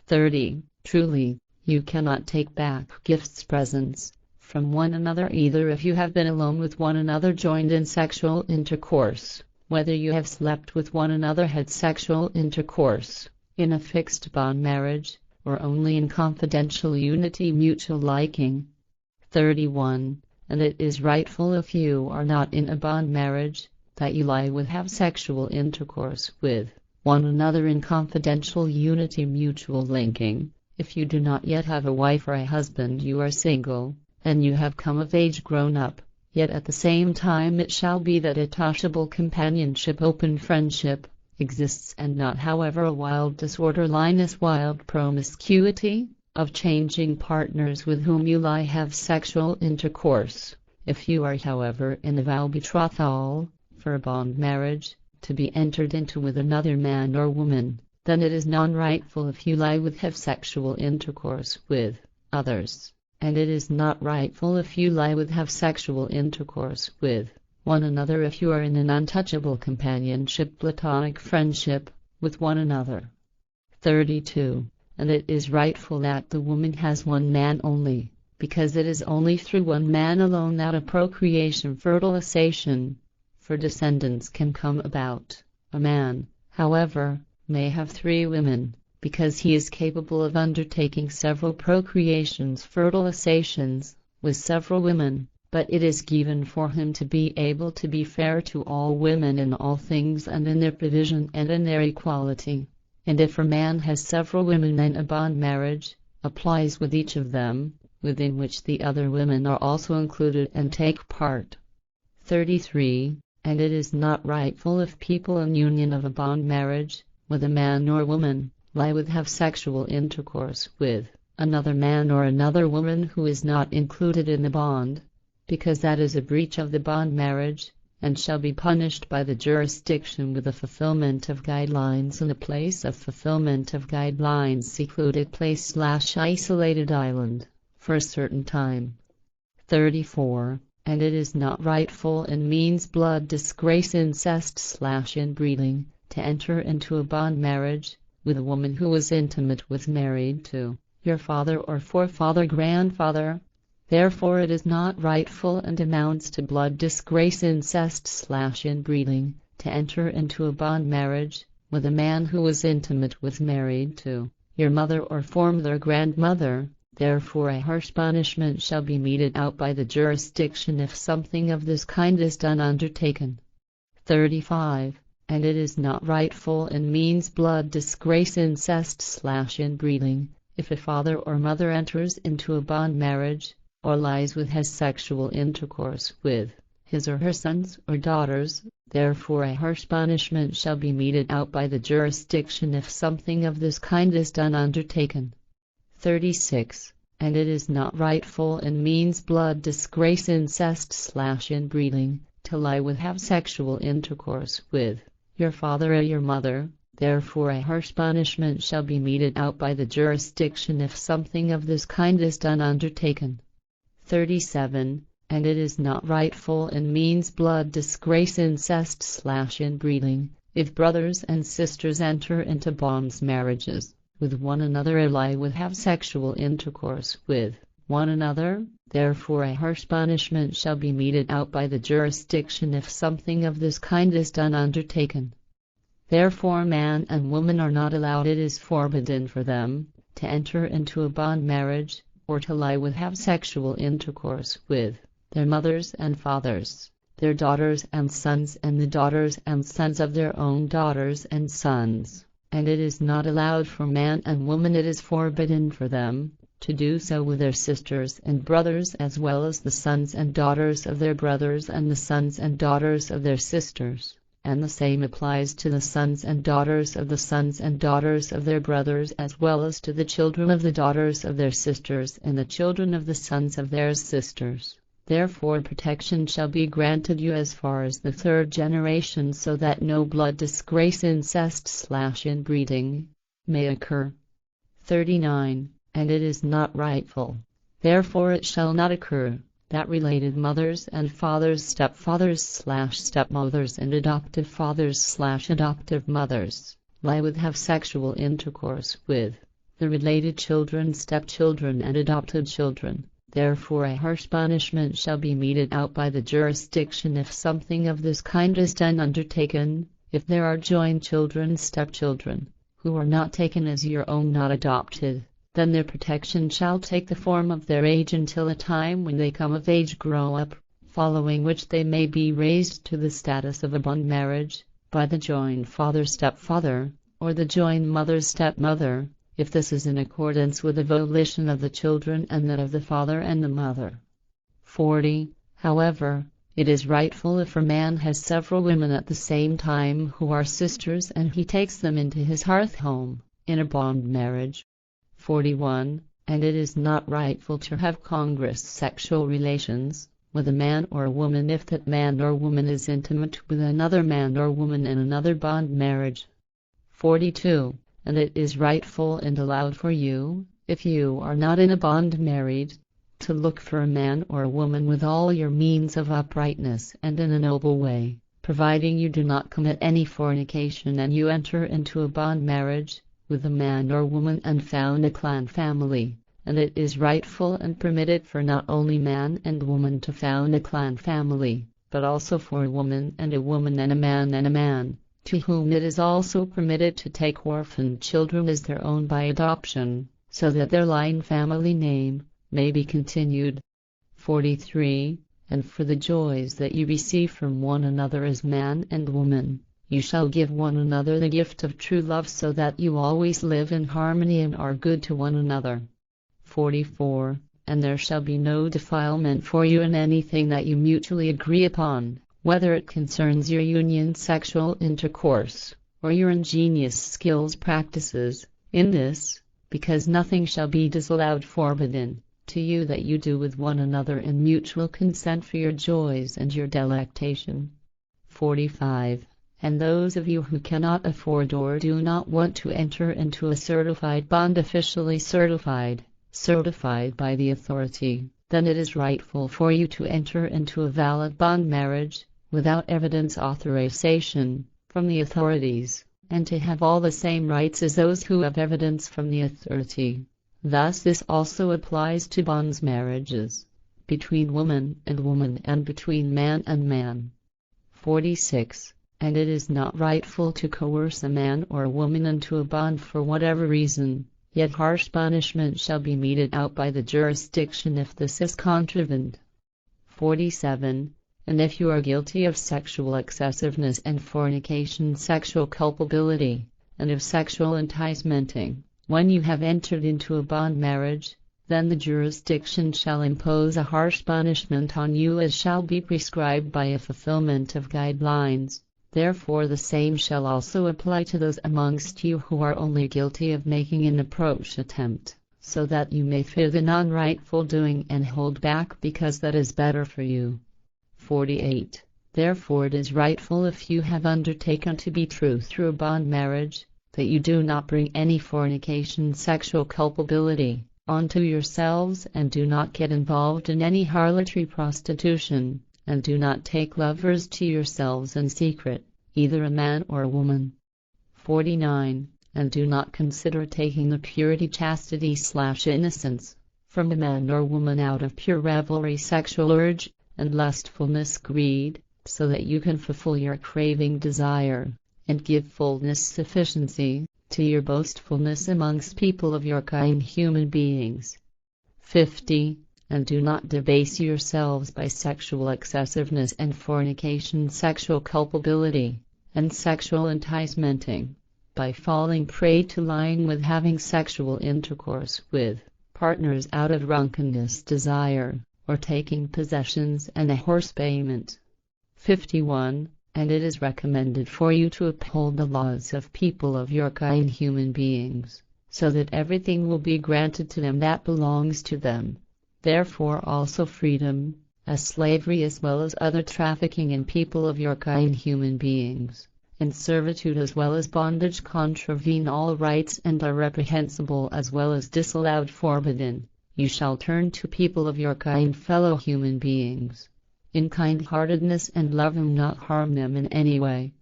30. Truly, you cannot take back gifts, presents, from one another, either if you have been alone with one another joined in sexual intercourse, whether you have slept with one another, had sexual intercourse, in a fixed bond marriage, or only in confidential unity mutual liking. 31. And it is rightful, if you are not in a bond marriage, that you lie with, have sexual intercourse with one another in confidential unity mutual linking. If you do not yet have a wife or a husband, you are single, and you have come of age, grown up, yet at the same time it shall be that attachable companionship, open friendship, exists, and not however a wild disorderliness, wild promiscuity, of changing partners with whom you lie, have sexual intercourse. If you are however in a vow betrothal, for a bond marriage, to be entered into with another man or woman, then it is non-rightful if you lie with, have sexual intercourse with others, and it is not rightful if you lie with, have sexual intercourse with one another if you are in an untouchable companionship, platonic friendship, with one another. 32. And it is rightful that the woman has one man only, because it is only through one man alone that a procreation, fertilization, for descendants can come about. A man, however, may have 3 women, because he is capable of undertaking several procreations, fertilizations, with several women, but it is given for him to be able to be fair to all women in all things, and in their provision and in their equality. And if a man has several women, then a bond marriage applies with each of them, within which the other women are also included and take part. 33. And it is not rightful if people in union of a bond marriage, with a man or woman, lie with, have sexual intercourse with another man or another woman who is not included in the bond, because that is a breach of the bond marriage, and shall be punished by the jurisdiction with the fulfillment of guidelines in a place of fulfillment of guidelines, secluded place / isolated island, for a certain time. 34. And it is not rightful, and means blood, disgrace, incest / inbreeding, to enter into a bond marriage with a woman who is intimate with, married to, your father or forefather, grandfather. Therefore it is not rightful, and amounts to blood, disgrace, incest / inbreeding, to enter into a bond marriage with a man who is intimate with, married to, your mother or former grandmother. Therefore a harsh punishment shall be meted out by the jurisdiction if something of this kind is done, undertaken. 35. And it is not rightful, and means blood, disgrace, incest / inbreeding, if a father or mother enters into a bond marriage, or lies with, has sexual intercourse with, his or her sons or daughters. Therefore a harsh punishment shall be meted out by the jurisdiction if something of this kind is done, undertaken. 36. And it is not rightful, and means blood, disgrace, incest / inbreeding, to lie with, have sexual intercourse with, your father or your mother. Therefore a harsh punishment shall be meted out by the jurisdiction if something of this kind is done, undertaken. 37. And it is not rightful, and means blood, disgrace, incest / inbreeding, if brothers and sisters enter into bonds marriages with one another, or lie with, have sexual intercourse with one another. Therefore a harsh punishment shall be meted out by the jurisdiction if something of this kind is done, undertaken. Therefore man and woman are not allowed, it is forbidden for them, to enter into a bond marriage, or to lie with, have sexual intercourse with their mothers and fathers, their daughters and sons, and the daughters and sons of their own daughters and sons. And it is not allowed for man and woman, it is forbidden for them, to do so with their sisters and brothers, as well as the sons and daughters of their brothers and the sons and daughters of their sisters. And the same applies to the sons and daughters of the sons and daughters of their brothers, as well as to the children of the daughters of their sisters and the children of the sons of their sisters. Therefore protection shall be granted you as far as the 3rd generation, so that no blood, disgrace, incest / inbreeding may occur. 39. And it is not rightful, therefore it shall not occur, that related mothers and fathers, stepfathers / stepmothers, and adoptive fathers / adoptive mothers lie with, have sexual intercourse with the related children, stepchildren, and adopted children. Therefore a harsh punishment shall be meted out by the jurisdiction if something of this kind is done undertaken, if there are joined children, stepchildren, who are not taken as your own, not adopted, then their protection shall take the form of their age until a time when they come of age, grow up, following which they may be raised to the status of a bond marriage, by the joined father, stepfather, or the joined mother, stepmother, if this is in accordance with the volition of the children and that of the father and the mother. 40. However, it is rightful if a man has several women at the same time who are sisters and he takes them into his hearth home, in a bond marriage. 41. And it is not rightful to have congress sexual relations with a man or a woman if that man or woman is intimate with another man or woman in another bond marriage. 42. And it is rightful and allowed for you, if you are not in a bond married, to look for a man or a woman with all your means of uprightness and in a noble way, providing you do not commit any fornication and you enter into a bond marriage with a man or woman and found a clan family. And it is rightful and permitted for not only man and woman to found a clan family, but also for a woman and a man, to whom it is also permitted to take orphan children as their own by adoption, so that their line family name may be continued. 43. And for the joys that you receive from one another as man and woman, you shall give one another the gift of true love so that you always live in harmony and are good to one another. 44. And there shall be no defilement for you in anything that you mutually agree upon, whether it concerns your union, sexual intercourse, or your ingenious skills, practices, in this, because nothing shall be disallowed, forbidden, to you that you do with one another in mutual consent for your joys and your delectation. 45. And those of you who cannot afford or do not want to enter into a certified bond, officially certified by the authority, then it is rightful for you to enter into a valid bond marriage, without evidence authorization from the authorities, and to have all the same rights as those who have evidence from the authority. Thus this also applies to bonds marriages, between woman and between man and man. 46. And it is not rightful to coerce a man or a woman into a bond for whatever reason, yet harsh punishment shall be meted out by the jurisdiction if this is contravened. 47. And if you are guilty of sexual excessiveness and fornication, sexual culpability, and of sexual enticementing, when you have entered into a bond marriage, then the jurisdiction shall impose a harsh punishment on you as shall be prescribed by a fulfillment of guidelines. Therefore the same shall also apply to those amongst you who are only guilty of making an approach attempt, so that you may fear the non-rightful doing and hold back because that is better for you. 48. Therefore it is rightful, if you have undertaken to be true through a bond marriage, that you do not bring any fornication, sexual culpability, onto yourselves, and do not get involved in any harlotry, prostitution, and do not take lovers to yourselves in secret, either a man or a woman. 49. And do not consider taking the purity, chastity / innocence from a man or woman out of pure revelry, sexual urge, and lustfulness, greed, so that you can fulfill your craving desire, and give fullness, sufficiency, to your boastfulness amongst people of your kind, human beings. 50. And do not debase yourselves by sexual excessiveness and fornication, sexual culpability, and sexual enticementing, by falling prey to lying with having sexual intercourse with partners out of drunkenness, desire, or taking possessions and a horse payment. 51. And it is recommended for you to uphold the laws of people of your kind, human beings, so that everything will be granted to them that belongs to them. Therefore also freedom, as slavery as well as other trafficking in people of your kind, human beings, and servitude as well as bondage contravene all rights and are reprehensible as well as disallowed, forbidden. You shall turn to people of your kind, fellow human beings, in kind-heartedness, and love them, not harm them in any way.